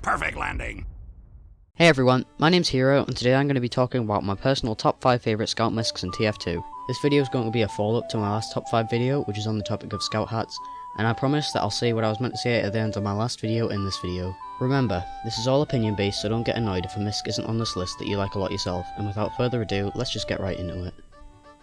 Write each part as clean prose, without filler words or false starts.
Perfect landing. Hey everyone, my name's Hero, and today I'm going to be talking about my personal top 5 favourite scout miscs in TF2. This video is going to be a follow-up to my last top 5 video, which is on the topic of scout hats, and I promise that I'll say what I was meant to say at the end of my last video in this video. Remember, this is all opinion based, so don't get annoyed if a misc isn't on this list that you like a lot yourself, and without further ado, let's just get right into it.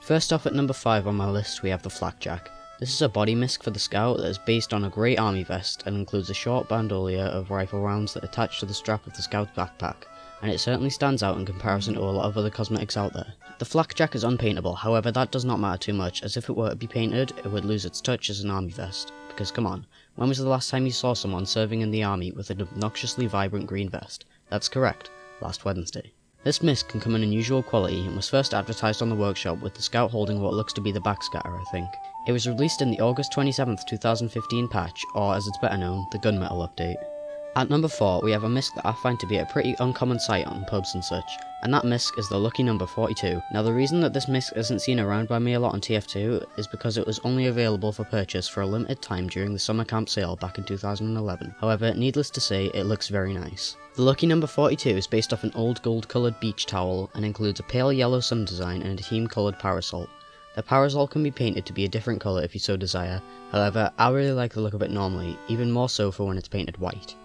First off, at number 5 on my list we have the flakjack. This is a body misc for the scout that is based on a grey army vest and includes a short bandolier of rifle rounds that attach to the strap of the scout's backpack, and it certainly stands out in comparison to a lot of other cosmetics out there. The flakjack is unpaintable, however that does not matter too much, as if it were to be painted, it would lose its touch as an army vest. Because come on, when was the last time you saw someone serving in the army with an obnoxiously vibrant green vest? That's correct, last Wednesday. This misc can come in unusual quality and was first advertised on the workshop with the scout holding what looks to be the backscatter, I think. It was released in the August 27th, 2015 patch, or as it's better known, the gunmetal update. At number 4 we have a misc that I find to be a pretty uncommon sight on pubs and such, and that misc is the lucky number 42. Now the reason that this misc isn't seen around by me a lot on TF2 is because it was only available for purchase for a limited time during the summer camp sale back in 2011. However, needless to say, it looks very nice. The lucky number 42 is based off an old gold coloured beach towel and includes a pale yellow sun design and a team coloured parasol. The parasol can be painted to be a different colour if you so desire, however I really like the look of it normally, even more so for when it's painted white.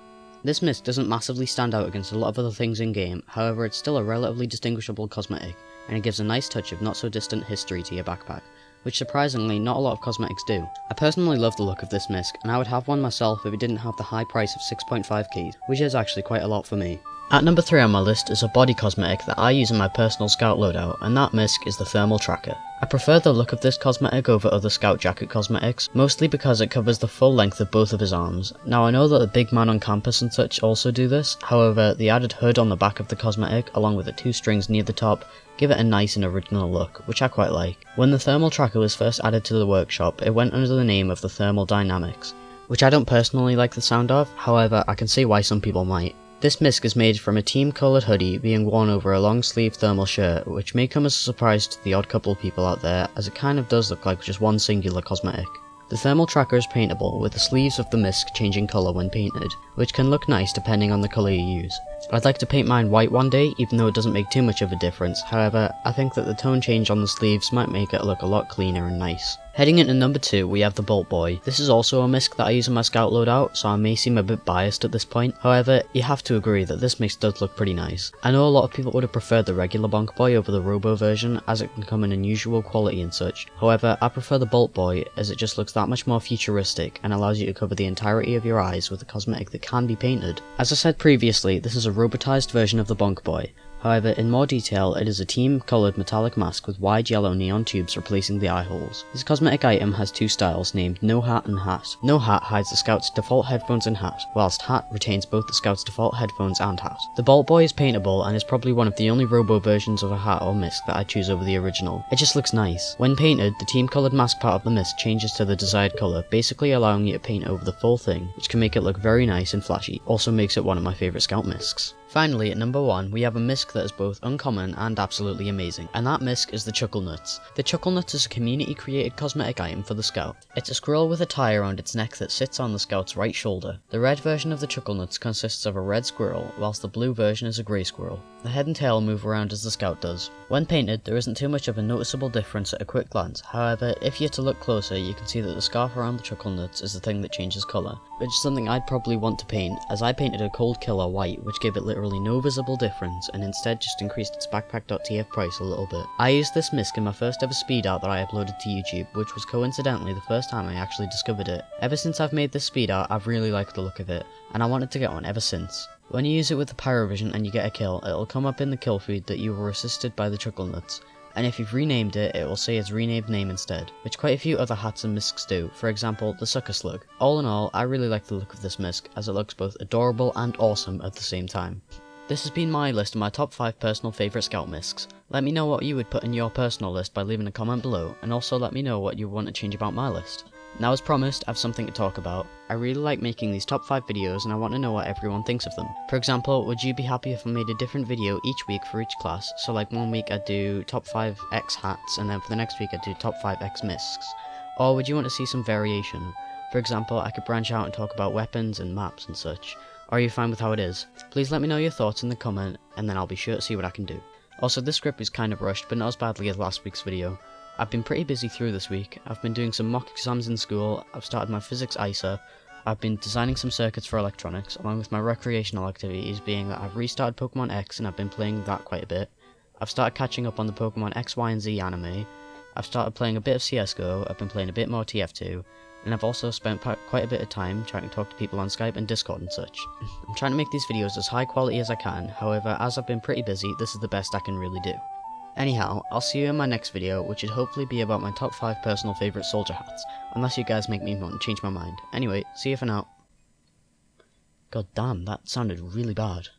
This misc doesn't massively stand out against a lot of other things in game, however it's still a relatively distinguishable cosmetic, and it gives a nice touch of not so distant history to your backpack, which surprisingly not a lot of cosmetics do. I personally love the look of this misc, and I would have one myself if it didn't have the high price of 6.5k, which is actually quite a lot for me. At number 3 on my list is a body cosmetic that I use in my personal scout loadout, and that misc is the thermal tracker. I prefer the look of this cosmetic over other scout jacket cosmetics, mostly because it covers the full length of both of his arms. Now I know that the big man on campus and such also do this, however the added hood on the back of the cosmetic, along with the 2 strings near the top, give it a nice and original look, which I quite like. When the thermal tracker was first added to the workshop, it went under the name of the Thermal Dynamics, which I don't personally like the sound of, however I can see why some people might. This misc is made from a team coloured hoodie being worn over a long sleeved thermal shirt, which may come as a surprise to the odd couple of people out there, as it kind of does look like just one singular cosmetic. The thermal tracker is paintable, with the sleeves of the misc changing colour when painted, which can look nice depending on the colour you use. I'd like to paint mine white one day, even though it doesn't make too much of a difference, however I think that the tone change on the sleeves might make it look a lot cleaner and nice. Heading into number 2 we have the Bolt Boy. This is also a misc that I use in my scout loadout, so I may seem a bit biased at this point, however you have to agree that this misc does look pretty nice. I know a lot of people would have preferred the regular Bonk Boy over the Robo version, as it can come in unusual quality and such, however I prefer the Bolt Boy as it just looks that much more futuristic and allows you to cover the entirety of your eyes with a cosmetic that can be painted. As I said previously, this is a robotized version of the Bonk Boy. However, in more detail, it is a team-coloured metallic mask with wide yellow neon tubes replacing the eye holes. This cosmetic item has 2 styles named No Hat and Hat. No Hat hides the scout's default headphones and hat, whilst Hat retains both the scout's default headphones and hat. The Bolt Boy is paintable and is probably one of the only Robo versions of a hat or misc that I choose over the original. It just looks nice. When painted, the team-coloured mask part of the misc changes to the desired colour, basically allowing you to paint over the full thing, which can make it look very nice and flashy. Also makes it one of my favourite scout miscs. Finally, at number 1, we have a misc that is both uncommon and absolutely amazing, and that misc is the Chuckle Nuts. The Chuckle Nuts is a community-created cosmetic item for the scout. It's a squirrel with a tie around its neck that sits on the scout's right shoulder. The red version of the Chuckle Nuts consists of a red squirrel, whilst the blue version is a grey squirrel. The head and tail move around as the scout does. When painted, there isn't too much of a noticeable difference at a quick glance, however, if you're to look closer, you can see that the scarf around the Chuckle Nuts is the thing that changes colour, which is something I'd probably want to paint, as I painted a Cold Killer white, which gave it literally no visible difference and instead just increased its backpack.tf price a little bit. I used this misc in my first ever speed art that I uploaded to YouTube, which was coincidentally the first time I actually discovered it. Ever since I've made this speed art, I've really liked the look of it, and I wanted to get one ever since. When you use it with the Pyrovision and you get a kill, it'll come up in the kill feed that you were assisted by the Chuckle Nuts, and if you've renamed it, it will say its renamed name instead, which quite a few other hats and miscs do, for example the Sucker Slug. All in all, I really like the look of this misc, as it looks both adorable and awesome at the same time. This has been my list of my top 5 personal favourite scout miscs. Let me know what you would put in your personal list by leaving a comment below, and also let me know what you want to change about my list. Now as promised, I have something to talk about. I really like making these top 5 videos and I want to know what everyone thinks of them. For example, would you be happy if I made a different video each week for each class? So like one week I'd do top 5 X hats and then for the next week I'd do top 5 X miscs. Or would you want to see some variation? For example, I could branch out and talk about weapons and maps and such. Or are you fine with how it is? Please let me know your thoughts in the comment, and then I'll be sure to see what I can do. Also, this script is kind of rushed, but not as badly as last week's video. I've been pretty busy through this week. I've been doing some mock exams in school, I've started my physics ISA, I've been designing some circuits for electronics, along with my recreational activities being that I've restarted Pokemon X and I've been playing that quite a bit. I've started catching up on the Pokemon X, Y, and Z anime. I've started playing a bit of CSGO, I've been playing a bit more TF2, and I've also spent quite a bit of time trying to talk to people on Skype and Discord and such. I'm trying to make these videos as high quality as I can, however, as I've been pretty busy, this is the best I can really do. Anyhow, I'll see you in my next video, which should hopefully be about my top 5 personal favourite soldier hats, unless you guys make me want to change my mind. Anyway, see you for now. God damn, that sounded really bad.